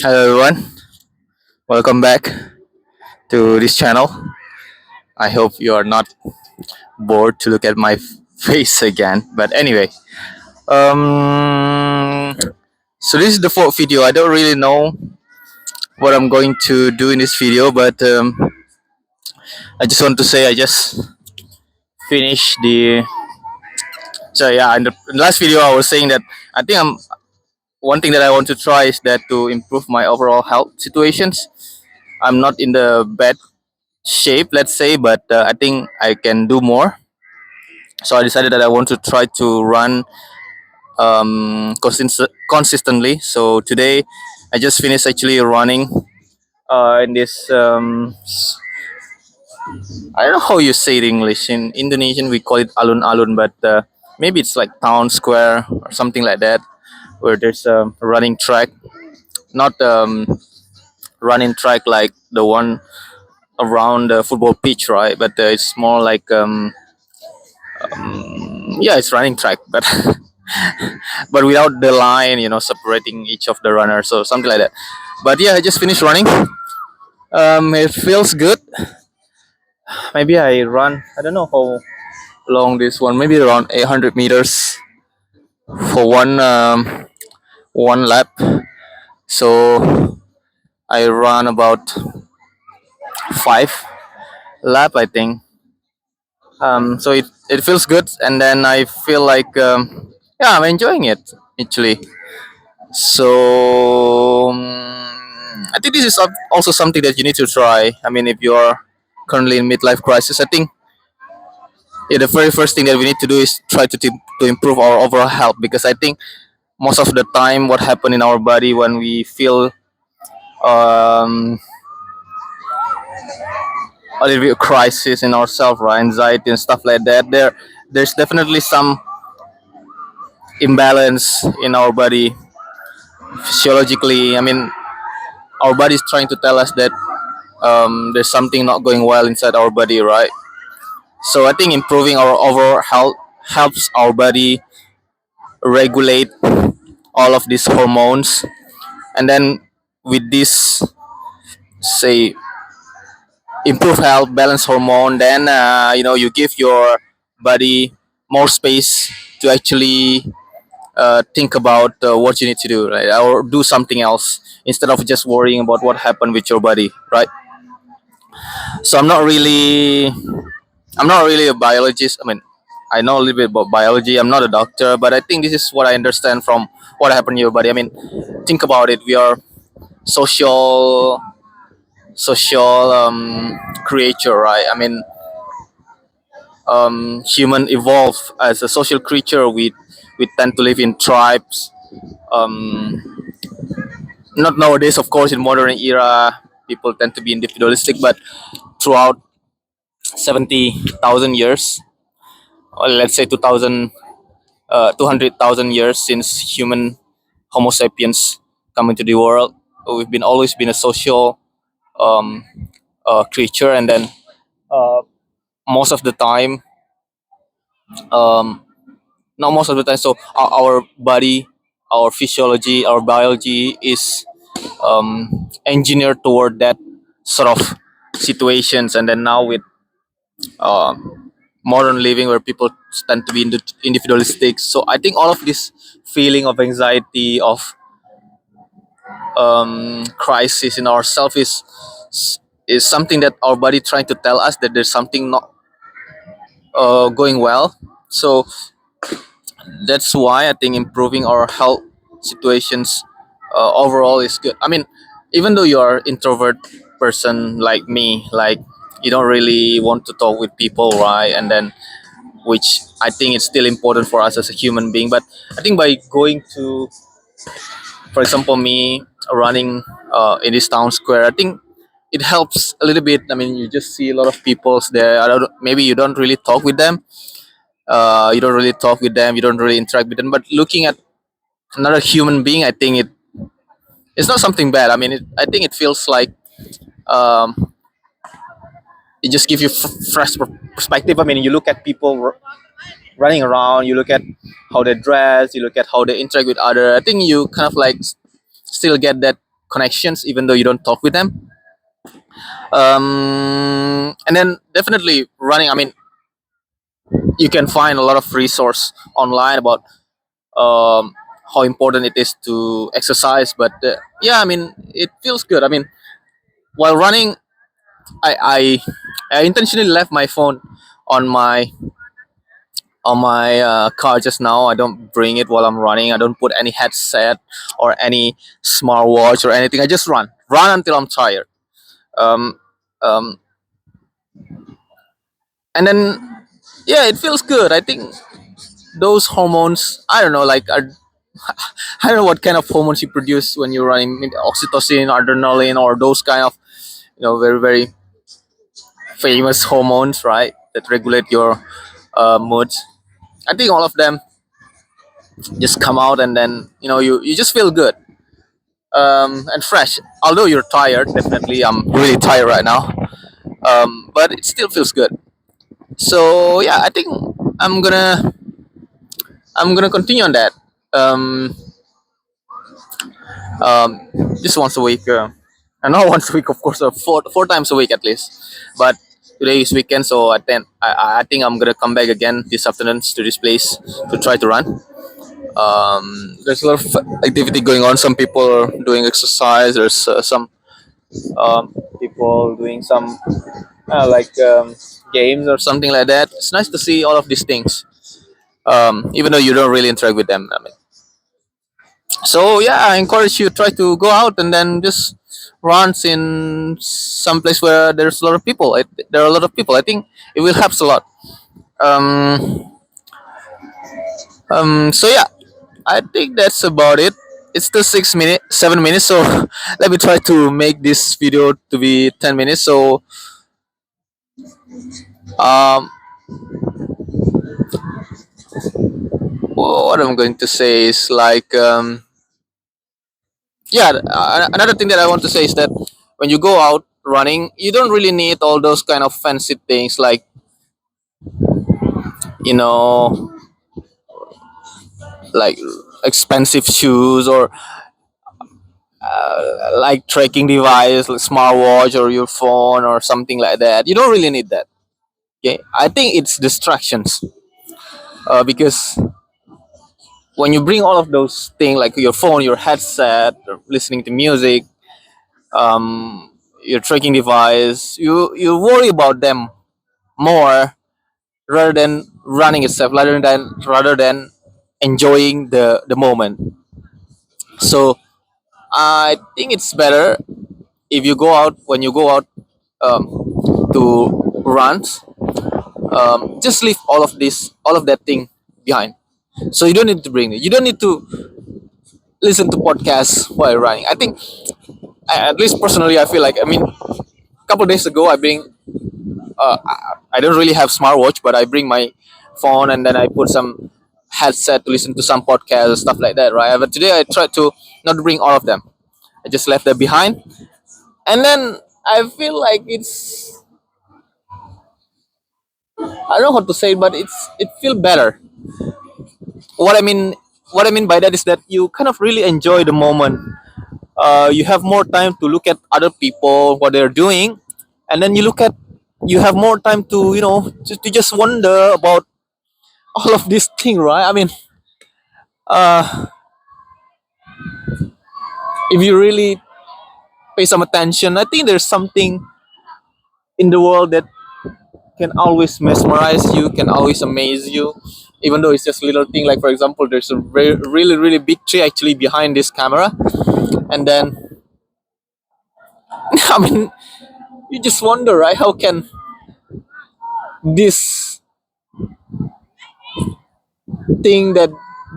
Hello everyone, welcome back to this channel. I hope you are not bored to look at my face again. But anyway, um, so this is the fourth video. I don't really know what I'm going to do in this video, but I just want to say I just finished the. So yeah, in the last video I was saying that I think I'm one thing that I want to try is that to improve my overall health situations. I'm not in the bad shape, let's say, but I think I can do more. So I decided that I want to try to run consistently. So today I just finished actually running in this I don't know how you say it in English. In Indonesian we call it alun-alun, but maybe it's like town square or something like that, where there's a running track, not running track like the one around the football pitch, right? But it's more like yeah, it's running track, but but without the line, separating each of the runners or something like that. But yeah, I just finished running. It feels good. Maybe I run. I don't know how long this one. Maybe around 800 meters for one lap. So I run about 5 lap, I think. So it feels good, and then I feel like yeah, I'm enjoying it actually. So I think this is also something that you need to try. I mean, if you're currently in midlife crisis, I think yeah, the very first thing that we need to do is try to improve our overall health, because I think most of the time what happen in our body when we feel um, a little bit of crisis in ourselves, right, anxiety and stuff like that, there's definitely some imbalance in our body physiologically. I mean, our body is trying to tell us that there's something not going well inside our body, right? So I think improving our overall health helps our body regulate all of these hormones, and then with this, say, improve health, balance hormone, then you give your body more space to actually think about what you need to do, right, or do something else instead of just worrying about what happened with your body, right? So I'm not really a biologist. I mean, I know a little bit about biology. I'm not a doctor, but I think this is what I understand from what happened in your body. I mean, think about it. We are social, social creature, right? I mean, human evolve as a social creature. We tend to live in tribes. Um, Not nowadays, of course. In modern era, people tend to be individualistic, but throughout 70,000 years, or let's say 200,000 years since human Homo sapiens come into the world. We've been always been a social um, creature, and then uh, most of the time, um, not most of the time. So our body, our physiology, our biology is engineered toward that sort of situations, and then now with uh, modern living where people tend to be individualistic. So I think all of this feeling of anxiety, of crisis in ourselves is something that our body trying to tell us that there's something not going well. So that's why I think improving our health situations overall is good. I mean, even though you are introvert person like me, like you don't really want to talk with people, right? And then which I think it's still important for us as a human being. But I think by going to, for example, me running in this town square, I think it helps a little bit. I mean, you just see a lot of people there. Maybe you don't really talk with them. You don't really talk with them. You don't really interact with them. But looking at another human being, I think it's not something bad. I mean, I think it feels like um, it just gives you fresh perspective. I mean, you look at people running around. You look at how they dress, you look at how they interact with other. I think you kind of like still get that connections even though you don't talk with them. And then definitely running, I mean, you can find a lot of resource online about um, how important it is to exercise. But yeah, I mean, it feels good. I mean, while running, I, I I intentionally left my phone on my car just now. I don't bring it while I'm running. I don't put any headset or any smartwatch or anything. I just run until I'm tired. Um, um, and then yeah, it feels good. I think those hormones. I don't know, like I don't know what kind of hormones you produce when you're running. Maybe oxytocin, adrenaline, or those kind of very very famous hormones, right? That regulate your moods. I think all of them just come out, and then you just feel good and fresh. Although you're tired, definitely I'm really tired right now. But it still feels good. So yeah, I think I'm gonna I'm gonna continue on that. Um, um, just once a week, and not once a week, of course, four times a week at least. But today is weekend, so I think I'm gonna come back again this afternoon to this place to try to run. There's a lot of activity going on. Some people are doing exercise. There's some people doing some games or something like that. It's nice to see all of these things, even though you don't really interact with them. I mean, so yeah, I encourage you try to go out and then just runs in some place where there's a lot of people. There are a lot of people. I think it will help a lot. Um, so yeah, I think that's about it. It's still 6 minutes, 7 minutes. So let me try to make this video to be 10 minutes. So um, what I'm going to say is like yeah. Another thing that I want to say is that when you go out running, you don't really need all those kind of fancy things like you know like expensive shoes or like tracking device like smartwatch or your phone or something like that. You don't really need that. Okay, I think it's distractions because when you bring all of those things like your phone, your headset, or listening to music, your tracking device, you worry about them more rather than running itself, rather than enjoying the moment. So I think it's better if you go out when you go out um, to run, just leave all of that thing behind. So you don't need to bring it. You don't need to listen to podcasts while running. I think, at least personally, I feel like, I mean, a couple of days ago, I don't really have smartwatch, but I bring my phone and then I put some headset to listen to some podcasts and stuff like that, right? But today I tried to not bring all of them. I just left them behind, and then I feel like I don't know how to say it, but it feels better. What I mean what I mean by that is that you kind of really enjoy the moment. You have more time to look at other people what they're doing, and then you have more time to to just wonder about all of this thing, right? I mean, uh, if you really pay some attention, I think there's something in the world that can always mesmerize you, can always amaze you, even though it's just little thing. Like for example, there's a really really big tree actually behind this camera, and then I mean, you just wonder, right? How can this thing that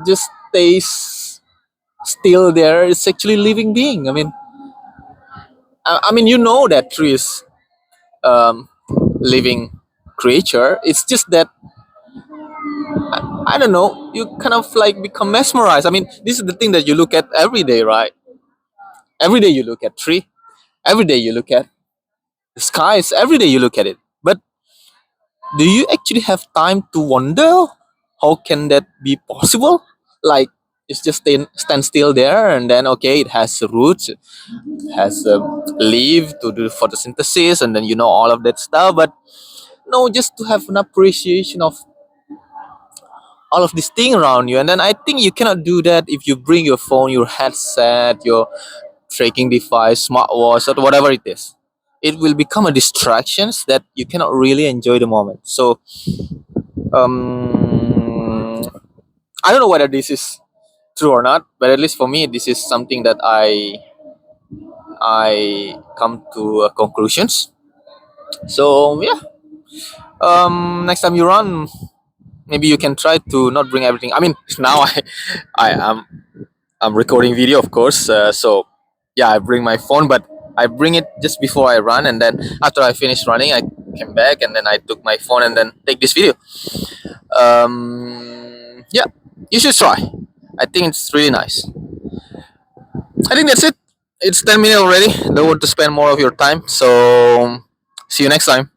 just stays still there is actually living being? I mean, I mean, you know that tree is living creature. It's just that I don't know. You kind of like become mesmerized. I mean, this is the thing that you look at every day, right? Every day you look at tree. Every day you look at the skies. Every day you look at it. But do you actually have time to wonder how can that be possible? Like it's just stand still there, and then okay, it has roots, it has a leaf to do photosynthesis, and then all of that stuff. But no, just to have an appreciation of all of this thing around you. And then I think you cannot do that if you bring your phone, your headset, your tracking device, smartwatch, or whatever it is. It will become a distractions that you cannot really enjoy the moment. So um I don't know whether this is true or not, but at least for me, this is something that I come to conclusions. So yeah, next time you run, maybe you can try to not bring everything. I mean, now I'm recording video, of course. So yeah, I bring my phone, but I bring it just before I run, and then after I finish running, I came back, and then I took my phone and then take this video. Yeah, you should try. I think it's really nice. I think that's it. It's 10 minutes already. Don't want to spend more of your time. So see you next time.